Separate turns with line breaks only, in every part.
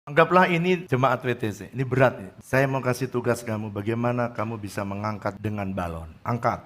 Anggaplah ini jemaat WTC, ini berat. Saya mau kasih tugas kamu, bagaimana kamu bisa mengangkat dengan balon. Angkat.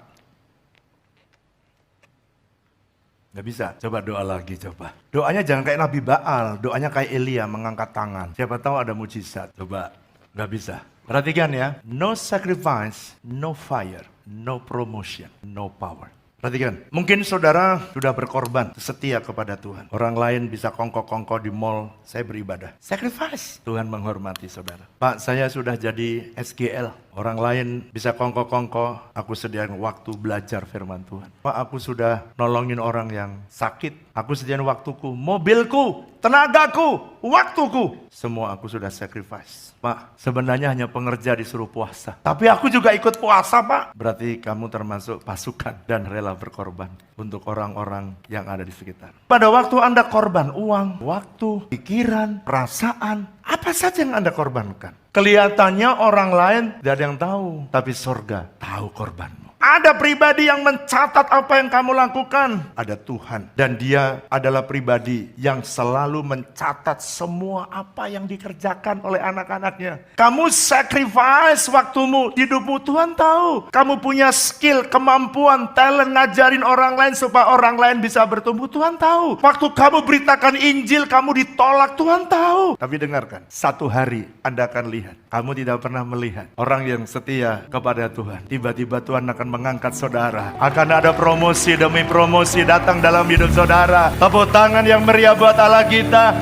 Gak bisa, coba doa lagi coba. Doanya jangan kayak Nabi Baal, doanya kayak Elia mengangkat tangan. Siapa tahu ada mujizat, coba. Gak bisa. Perhatikan ya, no sacrifice, no fire, no promotion, no power. Perhatikan, mungkin saudara sudah berkorban, setia kepada Tuhan. Orang lain bisa kongko-kongko di mall, saya beribadah. Sacrifice, Tuhan menghormati saudara. Pak, saya sudah jadi SGL. Orang lain bisa kongko-kongko, aku sediakan waktu belajar firman Tuhan. Pak, aku sudah nolongin orang yang sakit. Aku sediakan waktuku, mobilku, tenagaku, waktuku. Semua aku sudah sacrifice. Pak, sebenarnya hanya pengerja disuruh puasa. Tapi aku juga ikut puasa, Pak. Berarti kamu termasuk pasukan dan rela berkorban untuk orang-orang yang ada di sekitar. Pada waktu Anda korban uang, waktu, pikiran, perasaan, apa saja yang Anda korbankan. Kelihatannya orang lain tidak ada yang tahu, tapi sorga tahu korbanmu. Ada pribadi yang mencatat apa yang kamu lakukan. Ada Tuhan. Dan dia adalah pribadi yang selalu mencatat semua apa yang dikerjakan oleh anak-anaknya. Kamu sacrifice waktumu, hidupmu, Tuhan tahu. Kamu punya skill, kemampuan, talent ngajarin orang lain supaya orang lain bisa bertumbuh, Tuhan tahu. Waktu kamu beritakan Injil, kamu ditolak, Tuhan tahu. Tapi dengarkan, satu hari Anda akan lihat. Kamu tidak pernah melihat orang yang setia kepada Tuhan. Tiba-tiba Tuhan akan mengangkat saudara. Akan ada promosi demi promosi datang dalam hidup saudara. Tepuk tangan yang meriah buat Allah kita.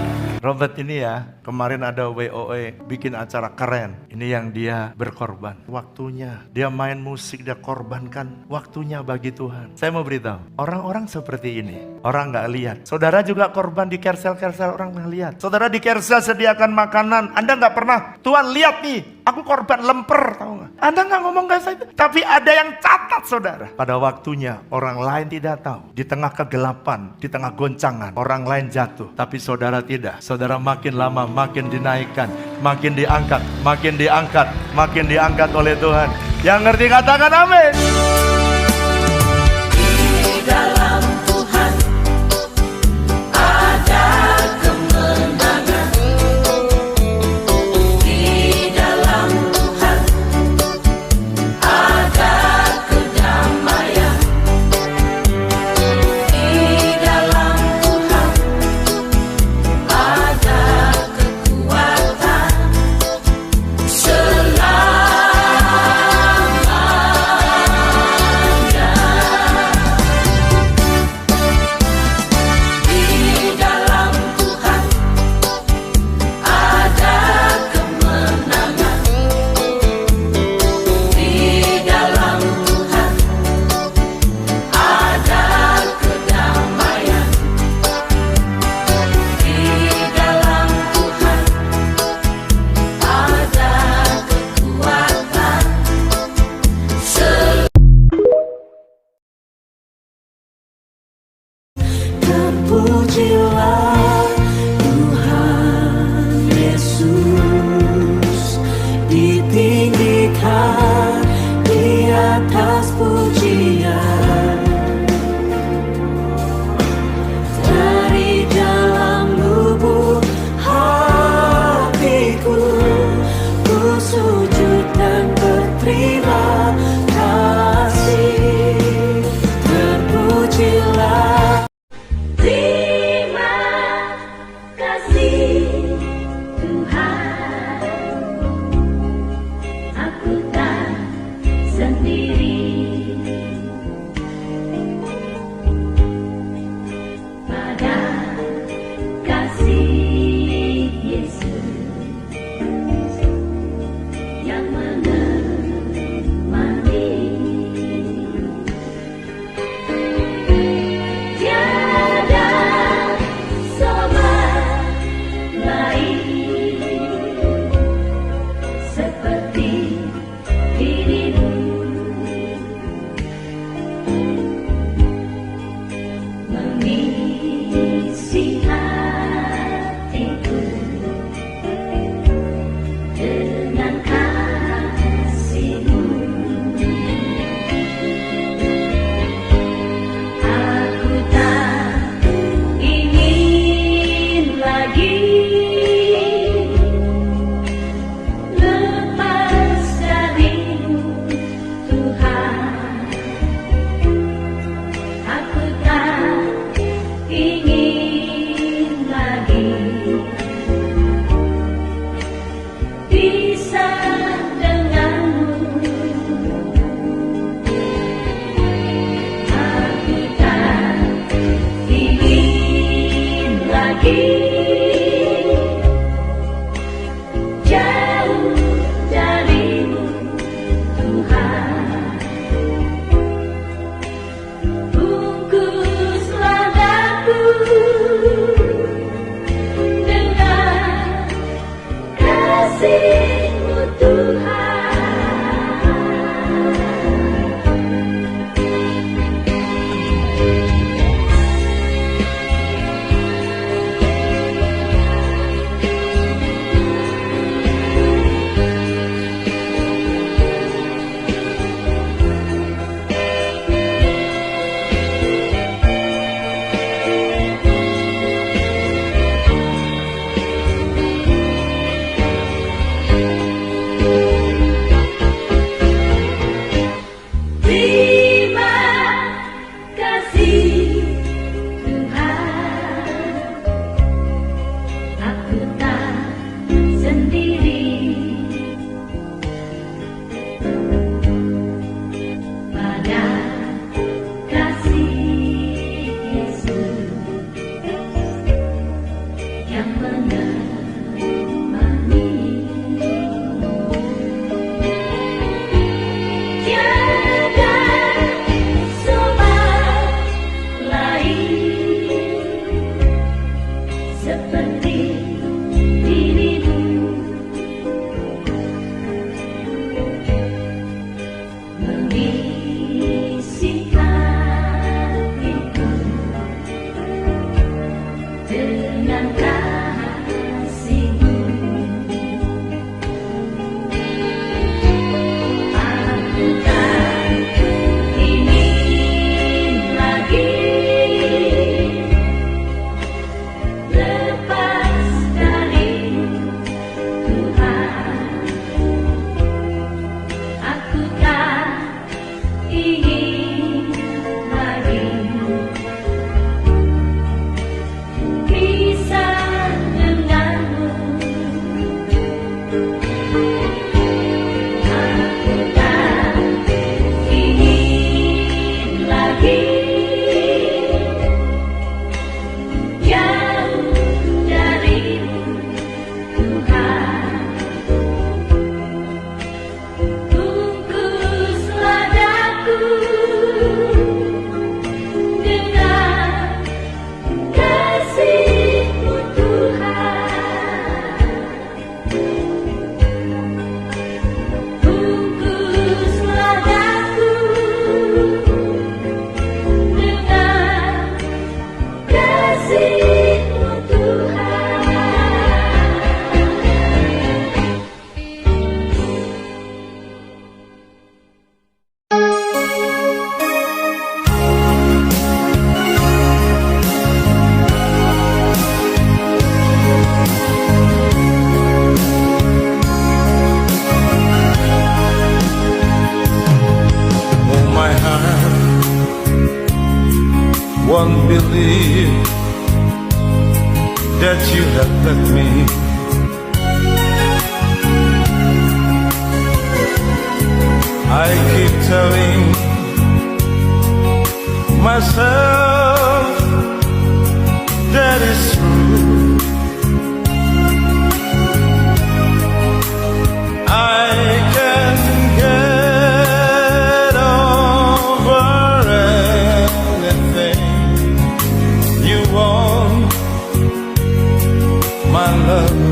Robert ini ya, kemarin ada WOE bikin acara keren. Ini yang dia berkorban. Waktunya, dia main musik, dia korbankan waktunya bagi Tuhan. Saya mau beritahu, orang-orang seperti ini, orang gak lihat. Saudara juga korban di kersel-kersel, orang gak lihat. Saudara di kersel sediakan makanan, Anda gak pernah, Tuhan lihat nih, aku korban lemper, tahu gak? Anda gak ngomong gak saya, tapi ada yang catat saudara. Pada waktunya, orang lain tidak tahu. Di tengah kegelapan, di tengah goncangan, orang lain jatuh. Tapi saudara tidak. Saudara makin lama makin dinaikkan, makin diangkat, makin diangkat, makin diangkat oleh Tuhan. Yang ngerti katakan amin.
Di dalam Tuhan ada kemenangan. Di dalam Tuhan ada kedamaian. Di dalam Tuhan ada kekuatan selamanya. kasih-Mu Tuhan. Terima kasih Tuhan, aku tak sendiri. Pada kasih Yesus yang menemani, tiada sobat lain seperti dirimu, mengisi hatiku dengan kasih-Mu. Aku tak ingin lagi lepas dari Tuhan. Aku tak ingin lagi pisah denganmu. Aku tak ingin lagi jauh darimu, Tuhan. Bungkuslah daku dengan kasih-Mu Tuhan. Bungkuslah daku dengan kasih-Mu Tuhan.
Oh, my heart won't believe that you have left me. I keep telling myself that it's true. I can get over anything you want, my love,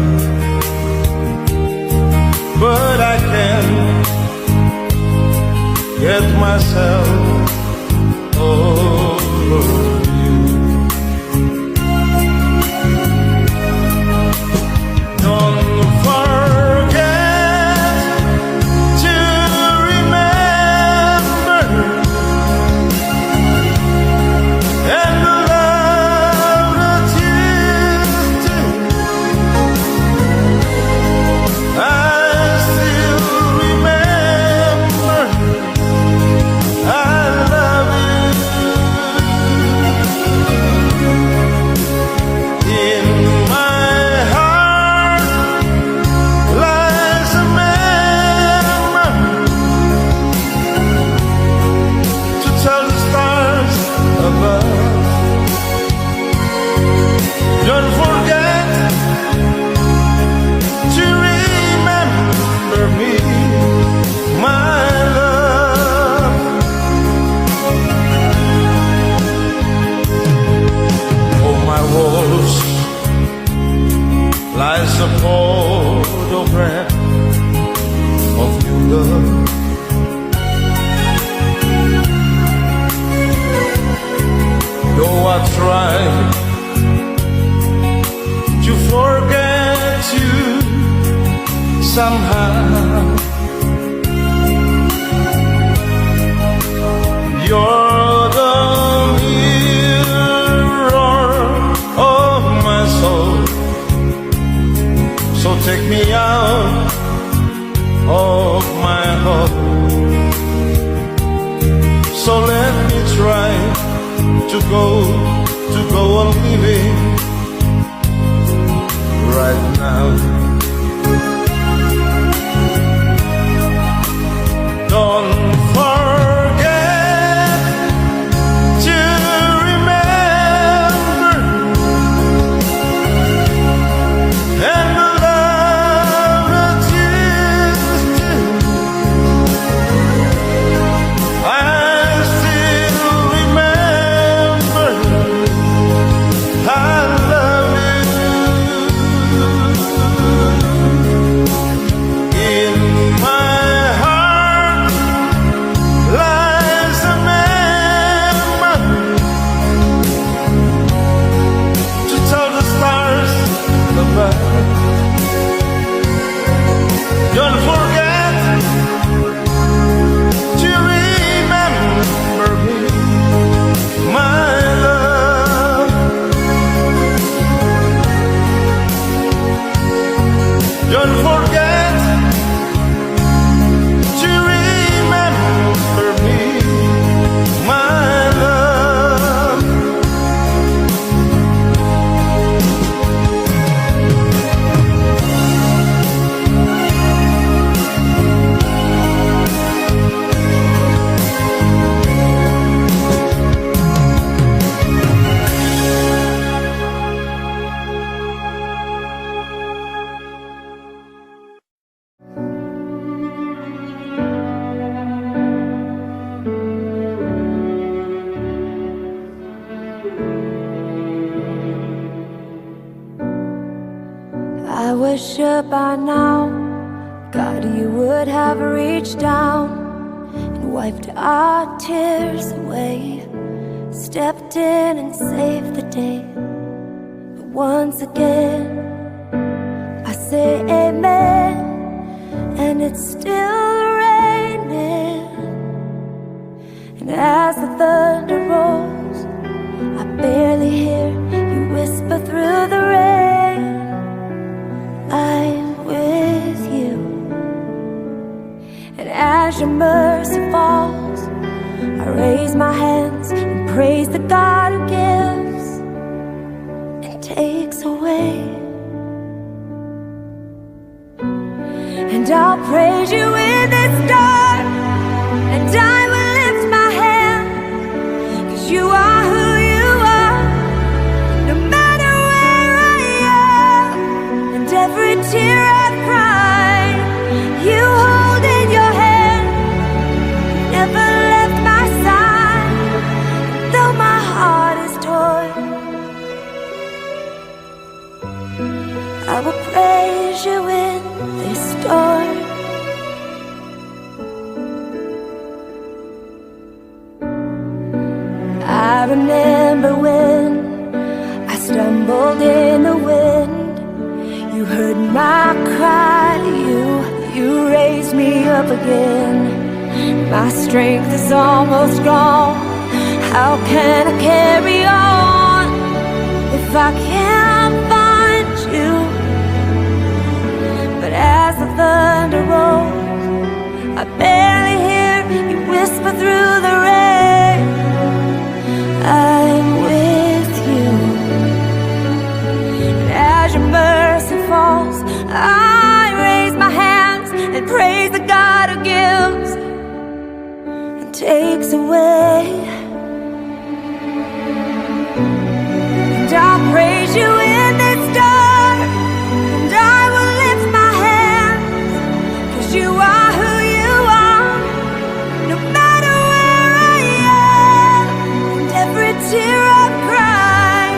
but I can't get myself over you. Don't forget to remember and the love that you do. I still remember I the breath of your love. Though I try to forget you somehow, you're the mirror of my soul. So take me out of my heart. So let me try to go on living right now. Don't forget to remember and the love that you do. I still remember I love you. In my heart lies an ember to tell the stars about. Don't forget to remember me, my love. Don't forget to remember me, my love.
I was sure by now, God, you would have reached down and wiped our tears away, stepped in and saved the day. But once again, I say amen, and it's still raining. And as the thunder rolls, I barely hear you whisper through the rain, I'm with you. And as your mercy falls, I raise my hands and praise the God who gives and takes away. And I'll praise you in this dark, and I will lift my hand, 'cause you are who you are, no matter where I am. And every tear I've cried, you hold in your hand, never left my side, though my heart is torn. I will praise you in this storm. I remember when I stumbled in the wind, you heard my cry, you raised me up again. My strength is almost gone, how can I carry on if I can't find you? But as the thunder rolls, I barely hear you whisper through the rain, I'm with you. And as your mercy falls, I raise my hands and praise the God who gives and takes away. And I'll praise you in this dark, and I will lift my hands, 'cause you are who you are, no matter where I am. And every tear I've cried,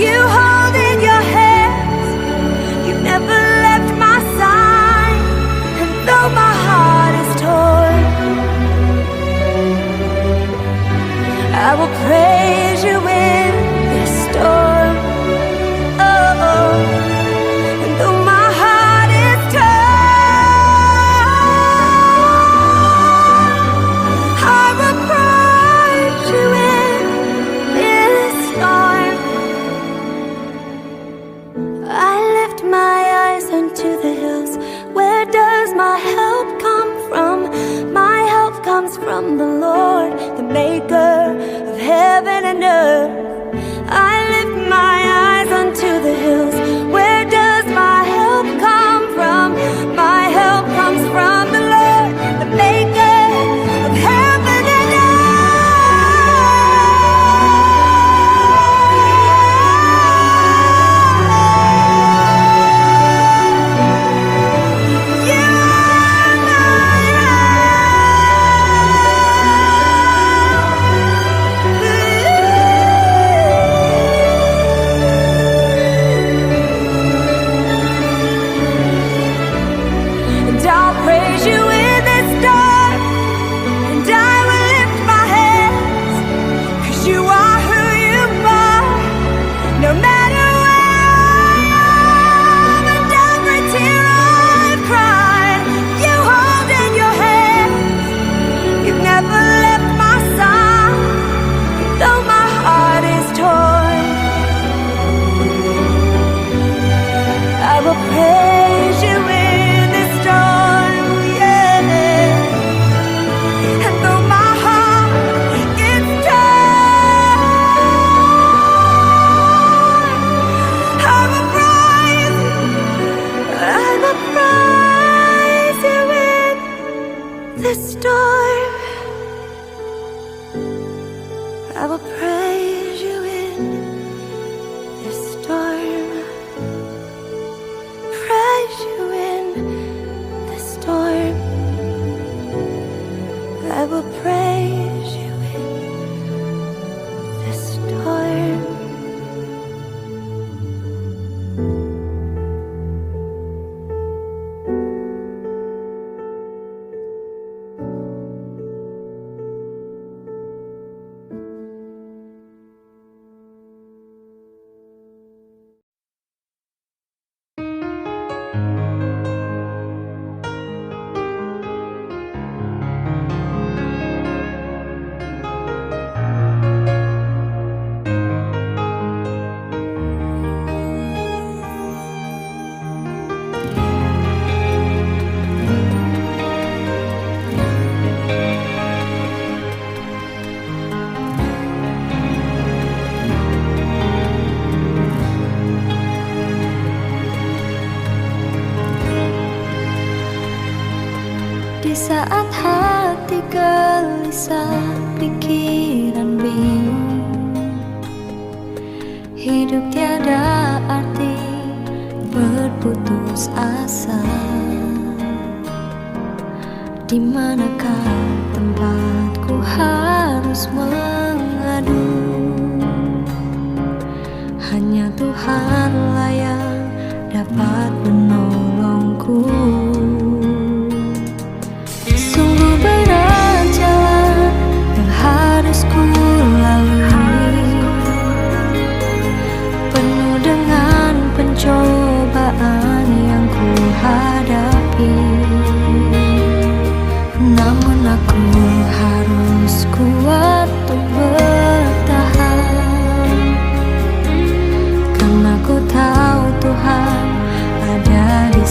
you hold in your hands, you never left my side. from the Lord, the maker of heaven and earth. I lift my eyes unto the hills. Where does my help come from? My help comes from the Lord, the maker of heaven and and I'll praise you in this storm, and I will lift my hands, 'cause you are who you are. No matter where I am, and every tear I've cried, you hold in your hands. You've never left my side, though my heart is torn. I will praise you in this storm, yeah. And though my heart gets torn, I will praise you in this storm. I will praise you in this storm. Praise you in the storm. I will praise you in the storm. Di saat hati gelisah, pikiran bingung, hidup tiada arti, berputus asa. Di manakah tempatku harus mengadu? Hanya Tuhanlah yang dapat menolongku. Sungguh berat jalan yang harus ku lalui, penuh dengan pencobaan yang ku hadapi. Namun aku harus kuat untuk bertahan, karena ku tahu Tuhan ada di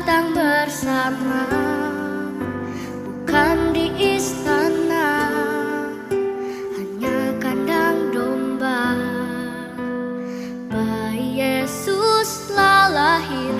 datang bersama, bukan di istana, hanya kandang domba. Bayi Yesus telah lahir